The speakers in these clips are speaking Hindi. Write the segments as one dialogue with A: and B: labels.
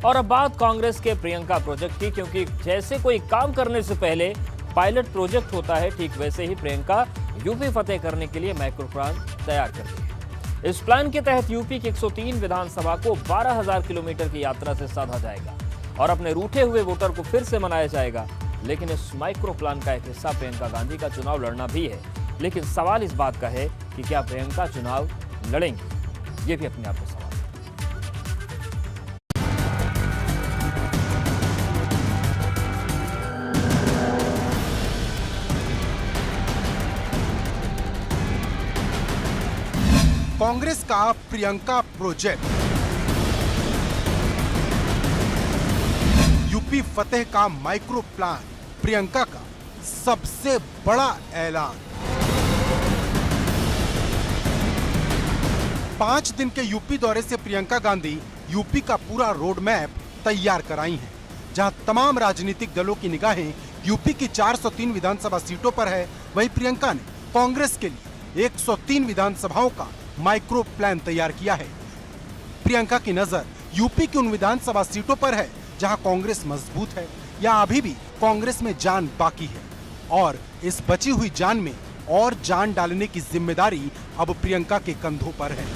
A: और अब बात कांग्रेस के प्रियंका प्रोजेक्ट की, क्योंकि जैसे कोई काम करने से पहले पायलट प्रोजेक्ट होता है, ठीक वैसे ही प्रियंका यूपी फतेह करने के लिए माइक्रो प्लान तैयार कर रही है। इस प्लान के तहत यूपी की 103 विधानसभा को 12,000 किलोमीटर की यात्रा से साधा जाएगा और अपने रूठे हुए वोटर को फिर से मनाया जाएगा। लेकिन इस माइक्रो प्लान का एक हिस्सा प्रियंका गांधी का चुनाव लड़ना भी है। लेकिन सवाल इस बात का है कि क्या प्रियंका चुनाव लड़ेंगी, ये भी अपने आप में सवाल है।
B: कांग्रेस का प्रियंका प्रोजेक्ट, यूपी फतेह का माइक्रो प्लान, प्रियंका का सबसे बड़ा ऐलान। 5 दिन के यूपी दौरे से प्रियंका गांधी यूपी का पूरा रोड मैप तैयार कराई हैं, जहां तमाम राजनीतिक दलों की निगाहें यूपी की 403 विधानसभा सीटों पर है। वहीं प्रियंका ने कांग्रेस के लिए 103 विधानसभाओं का माइक्रो प्लान तैयार किया है। प्रियंका की नजर यूपी की उन विधानसभा सीटों पर है जहां कांग्रेस मजबूत है या अभी भी कांग्रेस में जान बाकी है, और इस बची हुई जान में और जान डालने की जिम्मेदारी अब प्रियंका के कंधों पर है।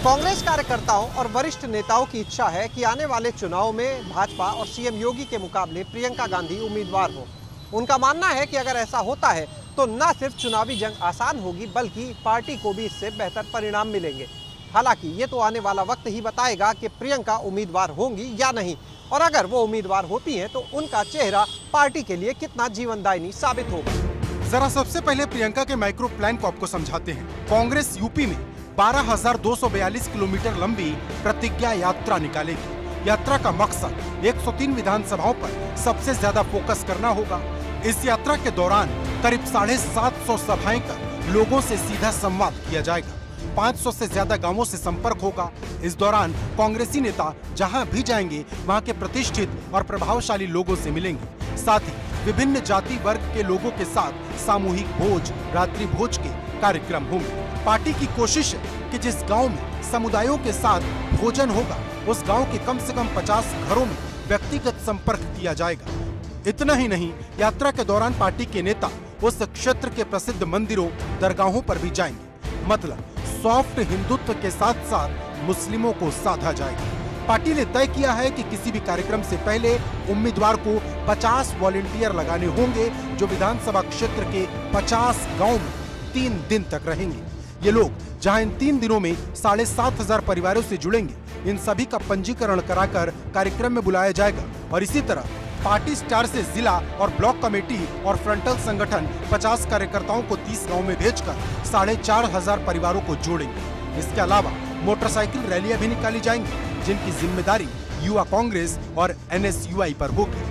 C: कांग्रेस कार्यकर्ताओं और वरिष्ठ नेताओं की इच्छा है कि आने वाले चुनाव में भाजपा और सीएम योगी के मुकाबले प्रियंका गांधी उम्मीदवार हो। उनका मानना है कि अगर ऐसा होता है तो न सिर्फ चुनावी जंग आसान होगी, बल्कि पार्टी को भी इससे बेहतर परिणाम मिलेंगे। हालांकि ये तो आने वाला वक्त ही बताएगा कि प्रियंका उम्मीदवार होंगी या नहीं, और अगर वो उम्मीदवार होती हैं तो उनका चेहरा पार्टी के लिए कितना जीवनदायिनी साबित होगा।
B: जरा सबसे पहले प्रियंका के माइक्रो प्लान को आपको समझाते हैं। कांग्रेस यूपी में 12,242 किलोमीटर लंबी प्रतिज्ञा यात्रा निकालेगी। यात्रा का मकसद 103 विधानसभाओं पर सबसे ज्यादा फोकस करना होगा। इस यात्रा के दौरान करीब 750 सभाएं कर लोगों से सीधा संवाद किया जाएगा। 500 से ज्यादा गांवों से संपर्क होगा। इस दौरान कांग्रेसी नेता जहां भी जाएंगे वहां के प्रतिष्ठित और प्रभावशाली लोगों से मिलेंगे। साथ ही विभिन्न जाति वर्ग के लोगों के साथ सामूहिक भोज, रात्रि भोज के कार्यक्रम होंगे। पार्टी की कोशिश है कि जिस गांव में समुदायों के साथ भोजन होगा, उस गांव के कम से कम 50 घरों में व्यक्तिगत संपर्क किया जाएगा। इतना ही नहीं, यात्रा के दौरान पार्टी के नेता उस क्षेत्र के प्रसिद्ध मंदिरों, दरगाहों पर भी जाएंगे। मतलब सॉफ्ट हिंदुत्व के साथ साथ मुस्लिमों को साधा जाएगा। पार्टी ने तय किया है कि किसी भी कार्यक्रम से पहले उम्मीदवार को 50 वॉलंटियर लगाने होंगे, जो विधानसभा क्षेत्र के 50 गाँव में 3 दिन तक रहेंगे। ये लोग जहां इन 3 दिनों में 7,500 परिवारों से जुड़ेंगे, इन सभी का पंजीकरण कराकर कार्यक्रम में बुलाया जाएगा। और इसी तरह पार्टी स्टार से जिला और ब्लॉक कमेटी और फ्रंटल संगठन 50 कार्यकर्ताओं को 30 गांव में भेजकर 4,500 परिवारों को जोड़ेंगे। इसके अलावा मोटरसाइकिल रैलियां भी निकाली जाएंगी, जिनकी जिम्मेदारी युवा कांग्रेस और NSUI पर होगी।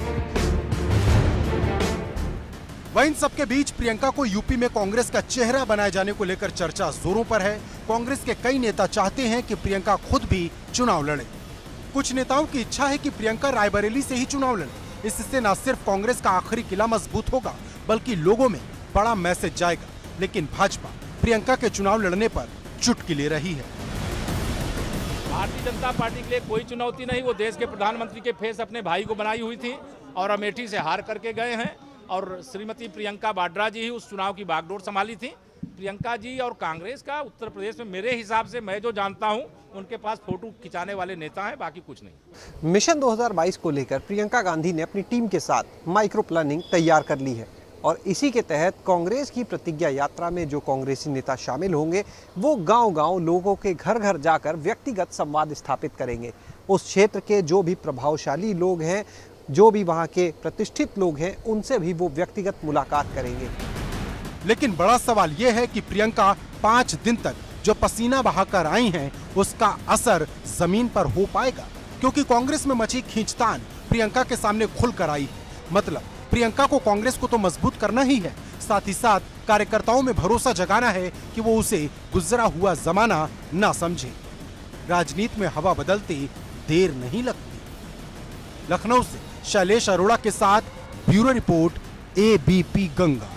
B: वहीं इन सबके बीच प्रियंका को यूपी में कांग्रेस का चेहरा बनाए जाने को लेकर चर्चा जोरों पर है। कांग्रेस के कई नेता चाहते हैं कि प्रियंका खुद भी चुनाव लड़े। कुछ नेताओं की इच्छा है कि प्रियंका रायबरेली से ही चुनाव लड़े। इससे न सिर्फ कांग्रेस का आखिरी किला मजबूत होगा, बल्कि लोगों में बड़ा मैसेज जाएगा। लेकिन भाजपा प्रियंका के चुनाव लड़ने पर चुटकी ले रही है।
D: भारतीय जनता पार्टी के लिए कोई चुनौती नहीं। वो देश के प्रधानमंत्री के फेस अपने भाई को बनाई हुई थी और अमेठी से हार करके गए हैं, और श्रीमती प्रियंका वाड्रा जी ही उस चुनाव की बागडोर संभाली थी। प्रियंका जी और कांग्रेस का उत्तर प्रदेश में मेरे हिसाब से, मैं जो जानता हूं, उनके पास फोटो खिंचाने वाले नेता हैं, बाकी कुछ नहीं।
C: मिशन 2022 को लेकर प्रियंका गांधी ने अपनी टीम के साथ माइक्रो प्लानिंग तैयार कर ली है, और इसी के तहत कांग्रेस की प्रतिज्ञा यात्रा में जो कांग्रेसी नेता शामिल होंगे, वो गांव-गांव लोगों के घर-घर जाकर व्यक्तिगत संवाद स्थापित करेंगे। उस क्षेत्र के जो भी प्रभावशाली लोग हैं, जो भी वहां के प्रतिष्ठित लोग हैं, उनसे भी वो व्यक्तिगत मुलाकात करेंगे।
B: लेकिन बड़ा सवाल यह है कि प्रियंका 5 दिन तक जो पसीना बहाकर आई हैं, उसका असर जमीन पर हो पाएगा? क्योंकि कांग्रेस में मची खींचतान प्रियंका के सामने खुलकर आई है। मतलब प्रियंका को कांग्रेस को तो मजबूत करना ही है, साथ ही साथ कार्यकर्ताओं में भरोसा जगाना है कि वो उसे गुजरा हुआ जमाना ना समझे। राजनीति में हवा बदलते देर नहीं लगती। लखनऊ से शैलेश अरोड़ा के साथ ब्यूरो रिपोर्ट, ABP गंगा।